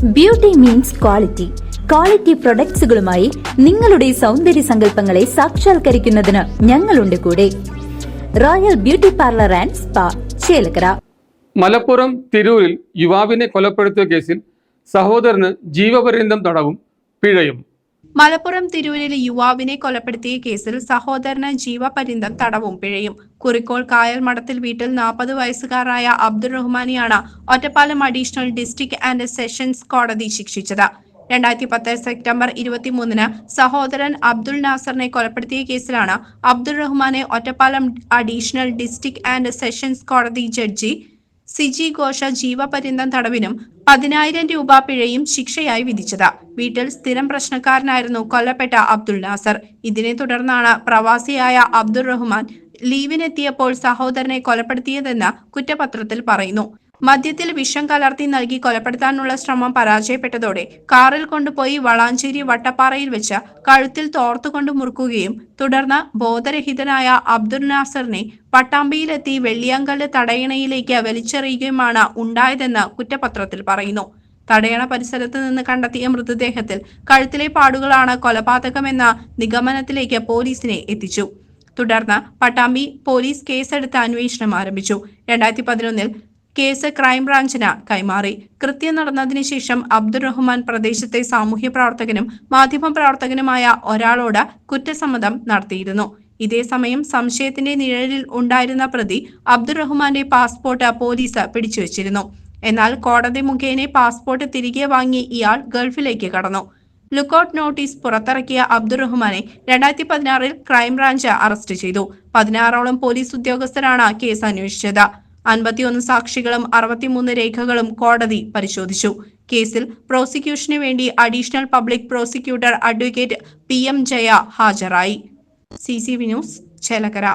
Beauty means quality. Quality പ്രൊഡക്ട്സുകളുമായി നിങ്ങളുടെ സൗന്ദര്യ സങ്കല്പങ്ങളെ സാക്ഷാത്കരിക്കുന്നതിന് ഞങ്ങളുണ്ട് കൂടെ. Royal beauty parlour and spa, Chelakkara. Malappuram തിരൂരിൽ യുവാവിനെ കൊലപ്പെടുത്തിയ കേസിൽ സഹോദരന് ജീവപര്യന്തം തടവും പിഴയും. മലപ്പുറം തിരൂരിൽ യുവാവിനെ കൊലപ്പെടുത്തിയ കേസിൽ സഹോദരന് ജീവപര്യന്തം തടവും പിഴയും. കുറിക്കോൾ കായൽ മഠത്തിൽ വീട്ടിൽ 40 വയസ്സുകാരായ അബ്ദുൾ റഹ്മാനെയാണ് Ottapalam additional district and sessions കോടതി ശിക്ഷിച്ചത്. 2010 സെപ്റ്റംബർ 23-ന് സഹോദരൻ അബ്ദുൾ നാസറിനെ കൊലപ്പെടുത്തിയ കേസിലാണ് അബ്ദുൾ റഹ്മാനെ Ottapalam additional district and sessions കോടതി ജഡ്ജി സിജി ഘോഷ ജീവപര്യന്തം തടവിനും 10,000 രൂപ പിഴയും ശിക്ഷയായി വിധിച്ചത്. വീട്ടിൽ സ്ഥിരം പ്രശ്നക്കാരനായിരുന്നു കൊല്ലപ്പെട്ട അബ്ദുൾ നാസർ. ഇതിനെ തുടർന്നാണ് പ്രവാസിയായ അബ്ദുൾ റഹ്മാൻ ലീവിനെത്തിയപ്പോൾ സഹോദരനെ കൊലപ്പെടുത്തിയതെന്ന് കുറ്റപത്രത്തിൽ പറയുന്നു. മദ്യത്തിൽ വിഷം കലർത്തി നൽകി കൊലപ്പെടുത്താനുള്ള ശ്രമം പരാജയപ്പെട്ടതോടെ കാറിൽ കൊണ്ടുപോയി വളാഞ്ചേരി വട്ടപ്പാറയിൽ വെച്ച് കഴുത്തിൽ തോർത്തുകൊണ്ട് മുറുക്കുകയും തുടർന്ന് ബോധരഹിതനായ അബ്ദുൾ നാസറിനെ പട്ടാമ്പിയിലെത്തി വെള്ളിയാങ്കല്ല് തടയണയിലേക്ക് വലിച്ചെറിയുകയുമാണ് ഉണ്ടായതെന്ന് കുറ്റപത്രത്തിൽ പറയുന്നു. തടയണ പരിസരത്ത് നിന്ന് കണ്ടെത്തിയ മൃതദേഹത്തിൽ കഴുത്തിലെ പാടുകളാണ് കൊലപാതകമെന്ന നിഗമനത്തിലേക്ക് പോലീസിനെ എത്തിച്ചു. തുടർന്ന് പട്ടാമ്പി പോലീസ് കേസെടുത്ത് അന്വേഷണം ആരംഭിച്ചു. 2011-ൽ കേസ് ക്രൈംബ്രാഞ്ചിന് കൈമാറി. കൃത്യം നടന്നതിന് ശേഷം അബ്ദുൾ റഹ്മാൻ പ്രദേശത്തെ സാമൂഹ്യ പ്രവർത്തകനും മാധ്യമ പ്രവർത്തകനുമായ ഒരാളോട് കുറ്റസമ്മതം നടത്തിയിരുന്നു. ഇതേസമയം സംശയത്തിന്റെ നിഴലിൽ ഉണ്ടായിരുന്ന പ്രതി അബ്ദുൾ റഹ്മാന്റെ പാസ്പോർട്ട് പോലീസ് പിടിച്ചുവച്ചിരുന്നു. എന്നാൽ കോടതി മുഖേന പാസ്പോർട്ട് തിരികെ വാങ്ങി ഇയാൾ ഗൾഫിലേക്ക് കടന്നു. ലുക്കൌട്ട് നോട്ടീസ് പുറത്തിറക്കിയ അബ്ദുൾ റഹ്മാനെ 2016-ൽ ക്രൈംബ്രാഞ്ച് അറസ്റ്റ് ചെയ്തു. 16ഓളം പോലീസ് ഉദ്യോഗസ്ഥരാണ് കേസ് അന്വേഷിച്ചത്. 51 സാക്ഷികളും 63 രേഖകളും കോടതി പരിശോധിച്ചു. കേസിൽ പ്രോസിക്യൂഷന് വേണ്ടി additional public prosecutor advocate PM Jaya ഹാജരായി. CCV news, Chelakkara.